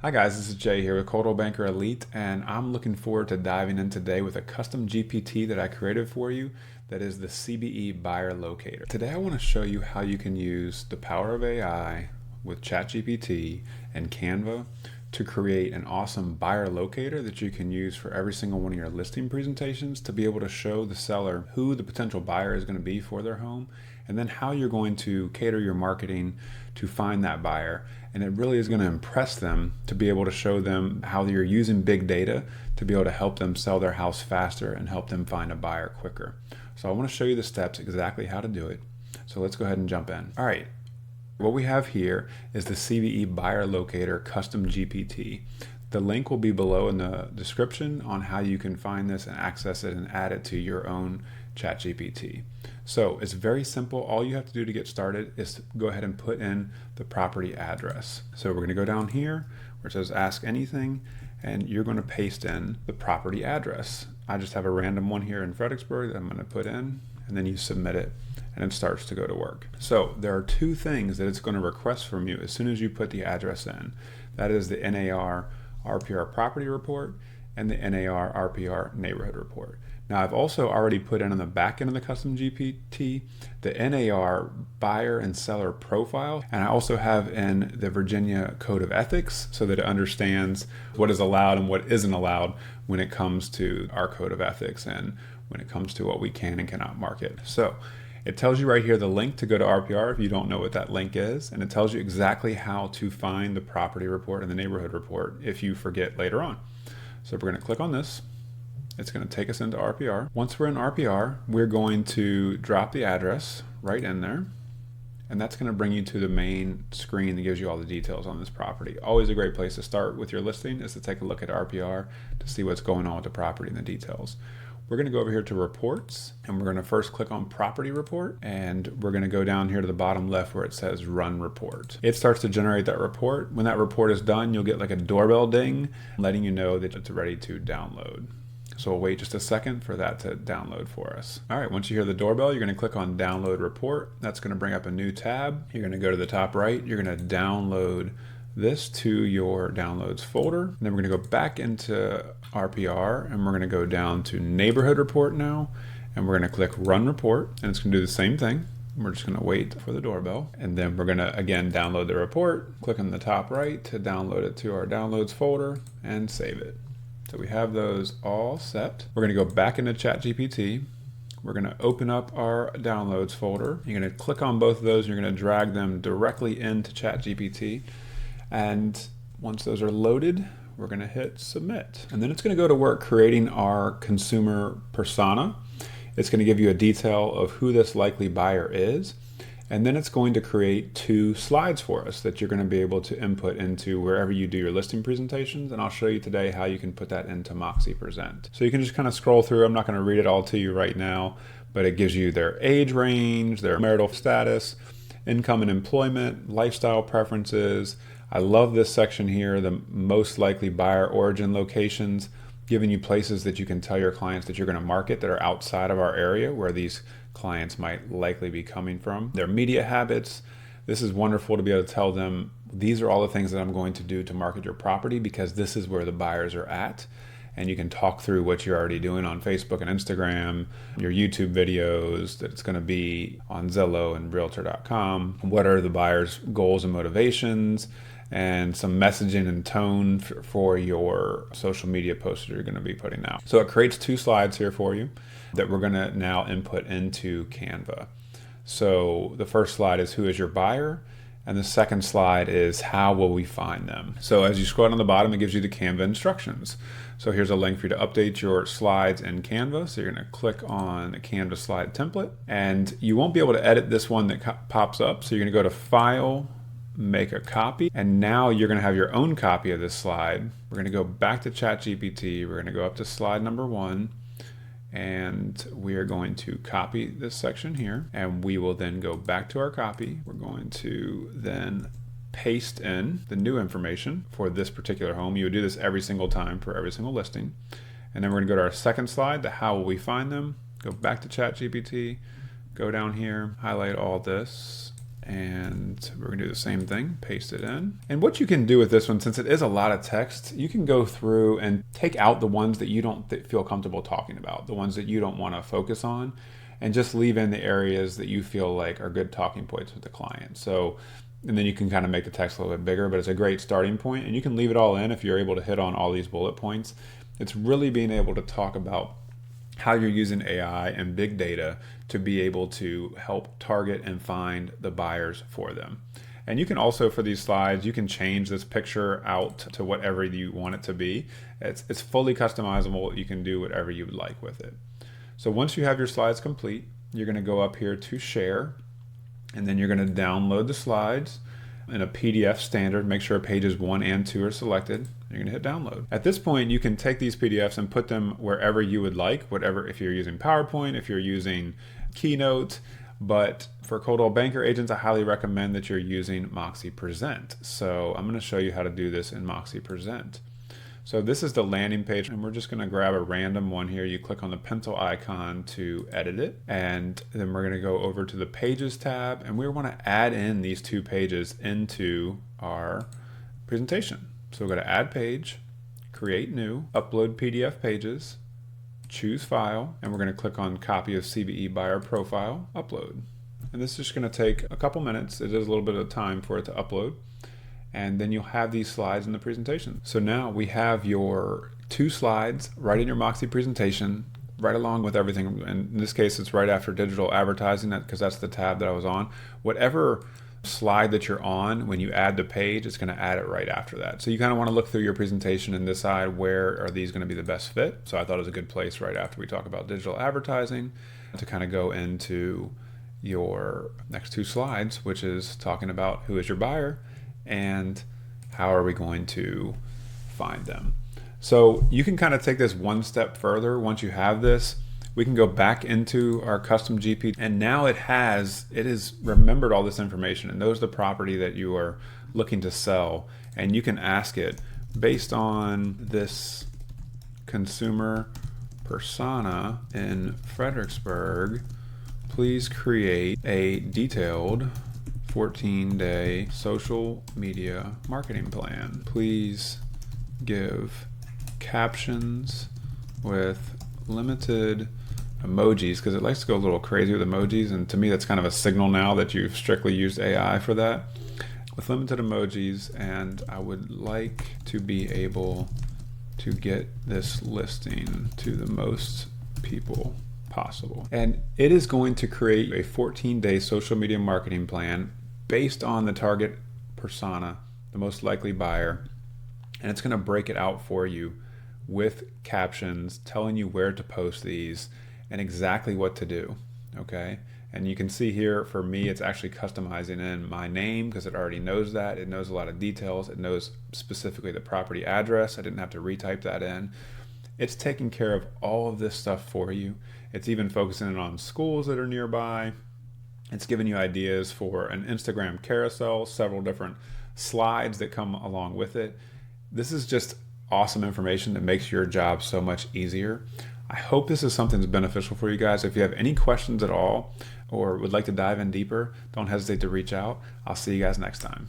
Hi guys, this is Jay here with Coldwell Banker Elite, and I'm looking forward to diving in today with a custom GPT that I created for you that is the CBE Buyer Locator. Today I want to show you how you can use the power of AI with ChatGPT and Canva to create an awesome buyer locator that you can use for every single one of your listing presentations to be able to show the seller who the potential buyer is going to be for their home, and then how you're going to cater your marketing to find that buyer. And it really is going to impress them to be able to show them how you're using big data to be able to help them sell their house faster and help them find a buyer quicker. So I want to show you the steps exactly how to do it. So let's go ahead and jump in. All right. What we have here is the CBE Buyer Locator Custom GPT. The link will be below in the description on how you can find this and access it and add it to your own ChatGPT. So it's very simple. All you have to do to get started is to go ahead and put in the property address. So we're going to go down here where it says ask anything, and you're going to paste in the property address. I just have a random one here in Fredericksburg that I'm going to put in, and then you submit it and it starts to go to work. So there are two things that it's going to request from you as soon as you put the address in. That is the NAR RPR property report and the NAR RPR neighborhood report. Now I've also already put in on the back end of the custom GPT the NAR buyer and seller profile, and I also have in the Virginia Code of Ethics so that it understands what is allowed and what isn't allowed when it comes to our Code of Ethics and when it comes to what we can and cannot market. So it tells you right here the link to go to RPR if you don't know what that link is, and it tells you exactly how to find the property report and the neighborhood report if you forget later on. So we're going to click on this. It's going to take us into RPR. Once we're in RPR, we're going to drop the address right in there, and that's going to bring you to the main screen that gives you all the details on this property. Always a great place to start with your listing is to take a look at RPR to see what's going on with the property and the details. We're going to go over here to reports, and we're going to first click on property report, and we're going to go down here to the bottom left where it says run report. It starts to generate that report. When that report is done, you'll get like a doorbell ding letting you know that it's ready to download. So we'll wait just a second for that to download for us. All right, once you hear the doorbell, you're going to click on download report. That's going to bring up a new tab. You're going to go to the top right. You're going to download this to your downloads folder. And then we're going to go back into RPR, and we're going to go down to neighborhood report now, and we're going to click run report, and it's going to do the same thing. We're just going to wait for the doorbell, and then we're going to again download the report, click on the top right to download it to our downloads folder and save it. So we have those all set. We're going to go back into ChatGPT. We're going to open up our downloads folder. You're going to click on both of those, and you're going to drag them directly into ChatGPT. And once those are loaded, we're going to hit submit. And then it's going to go to work creating our consumer persona. It's going to give you a detail of who this likely buyer is. And then it's going to create two slides for us that you're going to be able to input into wherever you do your listing presentations. And I'll show you today how you can put that into MoxiPresent. So you can just kind of scroll through. I'm not going to read it all to you right now, but it gives you their age range, their marital status, income and employment, lifestyle preferences. I love this section here, the most likely buyer origin locations, giving you places that you can tell your clients that you're going to market that are outside of our area where these clients might likely be coming from. Their media habits. This is wonderful to be able to tell them these are all the things that I'm going to do to market your property because this is where the buyers are at. And you can talk through what you're already doing on Facebook and Instagram, your YouTube videos, that it's going to be on Zillow and Realtor.com. What are the buyers' goals and motivations, and some messaging and tone for your social media posts that you're going to be putting out. So it creates two slides here for you that we're going to now input into Canva. So the first slide is who is your buyer, and the second slide is how will we find them. So as you scroll down the bottom, it gives you the Canva instructions. So here's a link for you to update your slides in Canva. So you're going to click on the Canva slide template, and you won't be able to edit this one that pops up. So you're going to go to File, make a copy, and now you're going to have your own copy of this slide. We're going to go back to ChatGPT. We're going to go up to slide number 1, and we are going to copy this section here, and we will then go back to our copy. We're going to then paste in the new information for this particular home. You would do this every single time for every single listing. And then we're going to go to our second slide, the how will we find them. Go back to ChatGPT, go down here, highlight all this, And we're gonna do the same thing, paste it in. And what you can do with this one, since it is a lot of text, you can go through and take out the ones that you don't feel comfortable talking about, the ones that you don't wanna focus on, and just leave in the areas that you feel like are good talking points with the client. So, and then you can kind of make the text a little bit bigger, but it's a great starting point, and you can leave it all in if you're able to hit on all these bullet points. It's really being able to talk about how you're using AI and big data to be able to help target and find the buyers for them. And you can also, for these slides, you can change this picture out to whatever you want it to be. It's fully customizable. You can do whatever you would like with it. So once you have your slides complete, you're going to go up here to share, and then you're going to download the slides in a PDF standard. Make sure pages 1 and 2 are selected. You're going to hit download. At this point, you can take these PDFs and put them wherever you would like, whatever, if you're using PowerPoint, if you're using Keynote. But for Coldwell Banker agents, I highly recommend that you're using MoxiPresent. So I'm going to show you how to do this in MoxiPresent. So this is the landing page, and we're just going to grab a random one here. You click on the pencil icon to edit it, and then we're going to go over to the Pages tab, and we want to add in these 2 pages into our presentation. So we'll go to Add Page, Create New, Upload PDF Pages, choose File, and we're going to click on Copy of CBE Buyer Profile, Upload. And this is just going to take a couple minutes. It is a little bit of time for it to upload. And then you'll have these slides in the presentation. So now we have your 2 slides right in your Moxie presentation, right along with everything. And in this case, it's right after digital advertising, because that's the tab that I was on. Whatever slide that you're on, when you add the page, it's going to add it right after that. So you kind of want to look through your presentation and decide where are these going to be the best fit. So I thought it was a good place right after we talk about digital advertising to kind of go into your next 2 slides, which is talking about who is your buyer and how are we going to find them. So you can kind of take this one step further. Once you have this, we can go back into our custom GPT, and now it has remembered all this information and knows the property that you are looking to sell. And you can ask it, based on this consumer persona in Fredericksburg, please create a detailed 14-day social media marketing plan. Please give captions with limited emojis, because it likes to go a little crazy with emojis, and to me that's kind of a signal now that you've strictly used AI for that. With limited emojis, and I would like to be able to get this listing to the most people possible. And it is going to create a 14-day social media marketing plan based on the target persona, the most likely buyer, and it's going to break it out for you with captions telling you where to post these and exactly what to do, okay? And you can see here, for me, it's actually customizing in my name because it already knows that. It knows a lot of details. It knows specifically the property address. I didn't have to retype that in. It's taking care of all of this stuff for you. It's even focusing on schools that are nearby. It's giving you ideas for an Instagram carousel, several different slides that come along with it. This is just awesome information that makes your job so much easier. I hope this is something that's beneficial for you guys. If you have any questions at all or would like to dive in deeper, don't hesitate to reach out. I'll see you guys next time.